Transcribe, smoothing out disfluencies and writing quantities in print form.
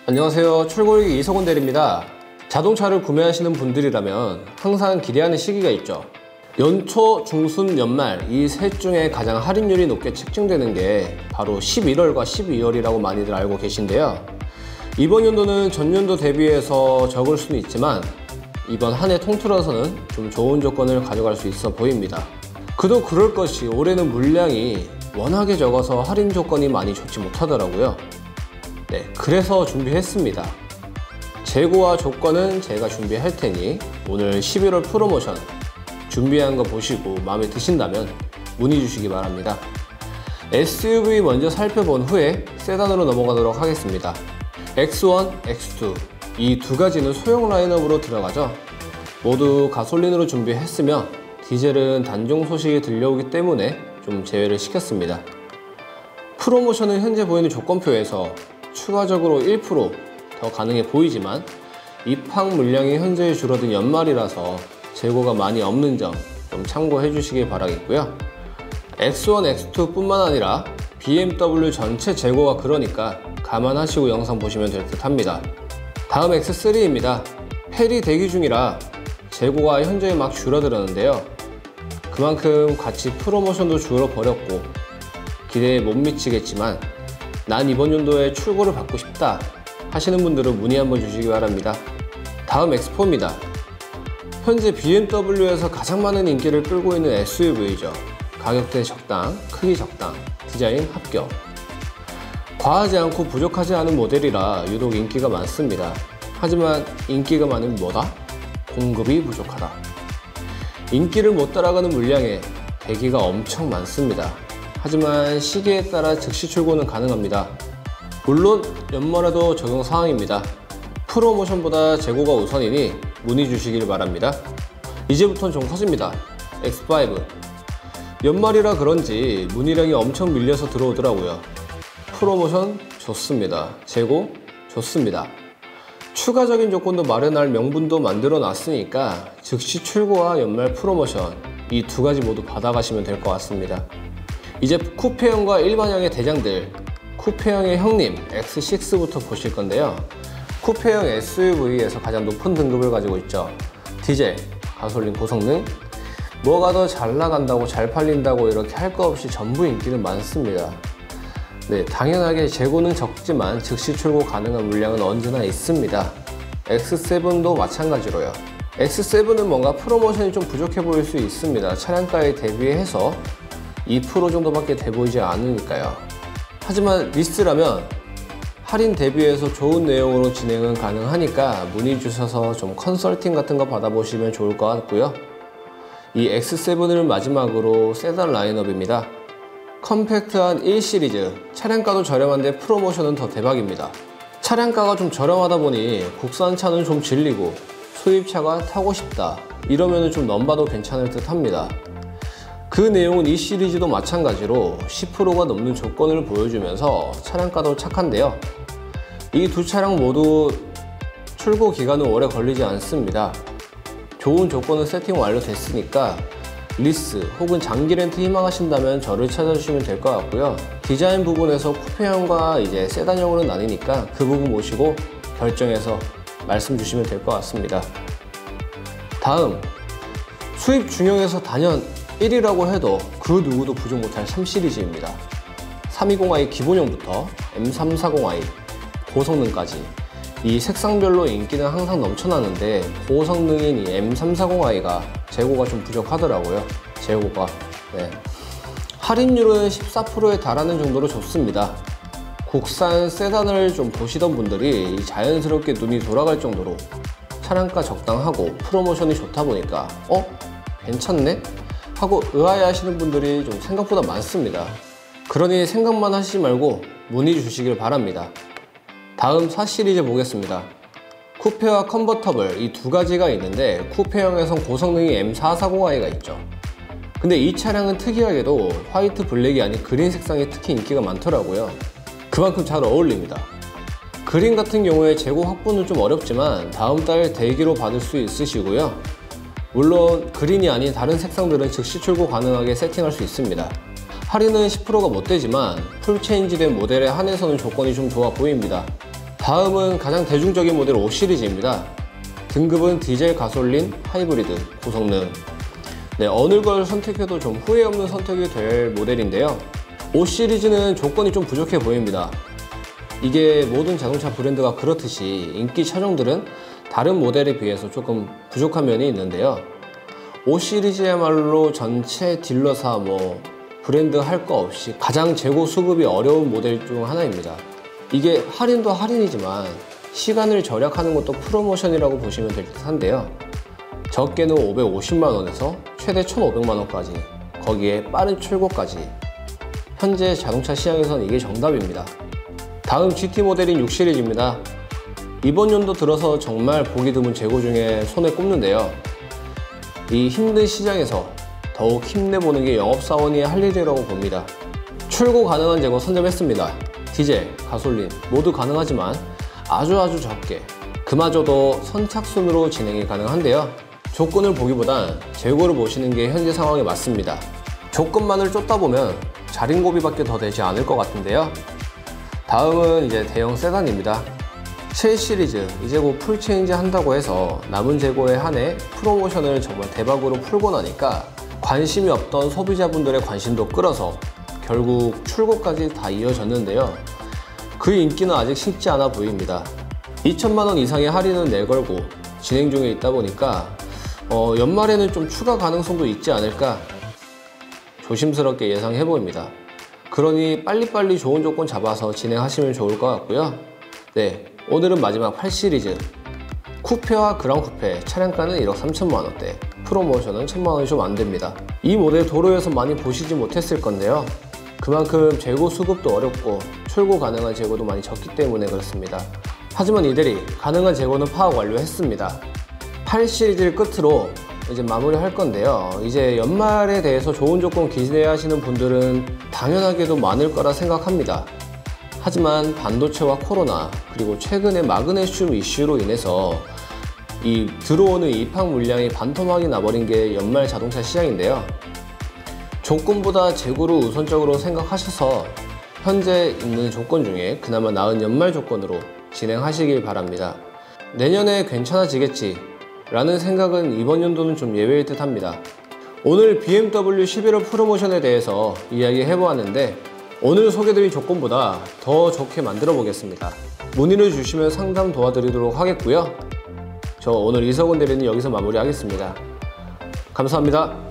안녕하세요. 출고일기 이석원 대리입니다. 자동차를 구매하시는 분들이라면 항상 기대하는 시기가 있죠. 연초, 중순, 연말 이 셋 중에 가장 할인율이 높게 책정되는 게 바로 11월과 12월이라고 많이들 알고 계신데요. 이번 연도는 전년도 대비해서 적을 수는 있지만 이번 한 해 통틀어서는 좀 좋은 조건을 가져갈 수 있어 보입니다. 그도 그럴 것이 올해는 물량이 워낙에 적어서 할인 조건이 많이 좋지 못하더라고요. 그래서 준비했습니다. 재고와 조건은 제가 준비할 테니 오늘 11월 프로모션 준비한 거 보시고 마음에 드신다면 문의 주시기 바랍니다. SUV 먼저 살펴본 후에 세단으로 넘어가도록 하겠습니다. X1, X2 이 두 가지는 소형 라인업으로 들어가죠. 모두 가솔린으로 준비했으며 디젤은 단종 소식이 들려오기 때문에 좀 제외를 시켰습니다. 프로모션은 현재 보이는 조건표에서 추가적으로 1% 더 가능해 보이지만 입항 물량이 현재 줄어든 연말이라서 재고가 많이 없는 점 좀 참고해 주시기 바라겠고요. X1, X2 뿐만 아니라 BMW 전체 재고가 그러니까 감안하시고 영상 보시면 될 듯 합니다. 다음 X3입니다. 페리 대기 중이라 재고가 현저히 막 줄어들었는데요. 그만큼 같이 프로모션도 줄어버렸고 기대에 못 미치겠지만 난 이번 연도에 출고를 받고 싶다 하시는 분들은 문의 한번 주시기 바랍니다. 다음 X4입니다. 현재 BMW에서 가장 많은 인기를 끌고 있는 SUV죠. 가격대 적당, 크기 적당, 디자인 합격. 과하지 않고 부족하지 않은 모델이라 유독 인기가 많습니다. 하지만 인기가 많으면 뭐다? 공급이 부족하다. 인기를 못 따라가는 물량에 대기가 엄청 많습니다. 하지만 시기에 따라 즉시 출고는 가능합니다. 물론 연말에도 적용 사항입니다. 프로모션보다 재고가 우선이니 문의 주시길 바랍니다. 이제부터는 좀 커집니다. X5 연말이라 그런지 문의량이 엄청 밀려서 들어오더라고요. 프로모션 좋습니다. 재고 좋습니다. 추가적인 조건도 마련할 명분도 만들어 놨으니까 즉시 출고와 연말 프로모션 이 두 가지 모두 받아가시면 될 것 같습니다. 이제 쿠페형과 일반형의 대장들, 쿠페형의 형님 X6부터 보실 건데요. 쿠페형 SUV에서 가장 높은 등급을 가지고 있죠. 디젤, 가솔린 고성능, 뭐가 더 잘 나간다고 잘 팔린다고 이렇게 할 거 없이 전부 인기는 많습니다. 당연하게 재고는 적지만 즉시 출고 가능한 물량은 언제나 있습니다. X7도 마찬가지로요. X7은 뭔가 프로모션이 좀 부족해 보일 수 있습니다. 차량가에 대비해서 2% 정도밖에 돼 보이지 않으니까요. 하지만 리스트라면 할인 대비해서 좋은 내용으로 진행은 가능하니까 문의 주셔서 좀 컨설팅 같은 거 받아보시면 좋을 것 같고요. 이 X7을 마지막으로 세단 라인업입니다. 컴팩트한 1시리즈, 차량가도 저렴한데 프로모션은 더 대박입니다. 차량가가 좀 저렴하다 보니 국산차는 좀 질리고 수입차가 타고 싶다 이러면 좀 넘봐도 괜찮을 듯 합니다. 그 내용은 이 시리즈도 마찬가지로 10%가 넘는 조건을 보여주면서 차량가도 착한데요. 이 두 차량 모두 출고 기간은 오래 걸리지 않습니다. 좋은 조건은 세팅 완료됐으니까 리스 혹은 장기 렌트 희망하신다면 저를 찾아주시면 될 것 같고요. 디자인 부분에서 쿠페형과 이제 세단형으로 나뉘니까 그 부분 보시고 결정해서 말씀 주시면 될 것 같습니다. 다음 수입 중형에서 단연 1위라고 해도 그 누구도 부족 못할 3시리즈입니다. 320i 기본형부터 M340i 고성능까지 이 색상별로 인기는 항상 넘쳐나는데 고성능인 이 M340i가 재고가 좀 부족하더라고요. 재고가 할인율은 14%에 달하는 정도로 좋습니다. 국산 세단을 좀 보시던 분들이 자연스럽게 눈이 돌아갈 정도로 차량가 적당하고 프로모션이 좋다 보니까 괜찮네? 하고 의아해하시는 분들이 좀 생각보다 많습니다. 그러니 생각만 하시지 말고 문의 주시길 바랍니다. 다음 4시리즈 보겠습니다. 쿠페와 컨버터블 이 두 가지가 있는데 쿠페형에선 고성능이 M440i가 있죠. 근데 이 차량은 특이하게도 화이트 블랙이 아닌 그린 색상이 특히 인기가 많더라고요. 그만큼 잘 어울립니다. 그린 같은 경우에 재고 확보는 좀 어렵지만 다음 달 대기로 받을 수 있으시고요. 물론 그린이 아닌 다른 색상들은 즉시 출고 가능하게 세팅할 수 있습니다. 할인은 10%가 못 되지만 풀 체인지된 모델에 한해서는 조건이 좀 좋아 보입니다. 다음은 가장 대중적인 모델 5 시리즈입니다. 등급은 디젤, 가솔린, 하이브리드, 고성능. 네, 어느 걸 선택해도 좀 후회 없는 선택이 될 모델인데요. 5 시리즈는 조건이 좀 부족해 보입니다. 이게 모든 자동차 브랜드가 그렇듯이 인기 차종들은 다른 모델에 비해서 조금 부족한 면이 있는데요. 5 시리즈야말로 전체 딜러사 브랜드 할 거 없이 가장 재고 수급이 어려운 모델 중 하나입니다. 이게 할인도 할인이지만 시간을 절약하는 것도 프로모션이라고 보시면 될 듯한데요. 적게는 550만원에서 최대 1,500만원까지, 거기에 빠른 출고까지. 현재 자동차 시장에선 이게 정답입니다. 다음 GT 모델인 6 시리즈입니다. 이번 연도 들어서 정말 보기 드문 재고 중에 손에 꼽는데요. 이 힘든 시장에서 더욱 힘내보는 게 영업사원이 할 일이라고 봅니다. 출고 가능한 재고 선점했습니다. 디젤, 가솔린 모두 가능하지만 아주 적게, 그마저도 선착순으로 진행이 가능한데요. 조건을 보기보단 재고를 보시는 게 현재 상황에 맞습니다. 조건만을 쫓다 보면 자린고비밖에 더 되지 않을 것 같은데요. 다음은 이제 대형 세단입니다. 7 시리즈 이제 곧 풀체인지 한다고 해서 남은 재고에 한해 프로모션을 정말 대박으로 풀고 나니까 관심이 없던 소비자분들의 관심도 끌어서 결국 출고까지 다 이어졌는데요. 그 인기는 아직 식지 않아 보입니다. 2천만원 이상의 할인은 내걸고 진행 중에 있다 보니까 연말에는 좀 추가 가능성도 있지 않을까 조심스럽게 예상해 보입니다. 그러니 빨리빨리 좋은 조건 잡아서 진행하시면 좋을 것 같고요. 네, 오늘은 마지막 8 시리즈 쿠페와 그랑 쿠페 차량가는 1억 3천만원대, 프로모션은 1,000만원이 좀 안됩니다. 이 모델 도로에서 많이 보시지 못했을 건데요. 그만큼 재고 수급도 어렵고 출고 가능한 재고도 많이 적기 때문에 그렇습니다. 하지만 이들이 가능한 재고는 파악 완료했습니다. 8 시리즈를 끝으로 이제 마무리할 건데요. 이제 연말에 대해서 좋은 조건 기대하시는 분들은 당연하게도 많을 거라 생각합니다. 하지만 반도체와 코로나, 그리고 최근의 마그네슘 이슈로 인해서 이 들어오는 입항 물량이 반토막이 나버린 게 연말 자동차 시장인데요. 조건보다 재고를 우선적으로 생각하셔서 현재 있는 조건 중에 그나마 나은 연말 조건으로 진행하시길 바랍니다. 내년에 괜찮아지겠지 라는 생각은 이번 연도는 좀 예외일 듯 합니다. 오늘 BMW 11월 프로모션에 대해서 이야기해 보았는데 오늘 소개드린 조건보다 더 좋게 만들어 보겠습니다. 문의를 주시면 상담 도와드리도록 하겠고요. 저 오늘 이석훈 대리는 여기서 마무리하겠습니다. 감사합니다.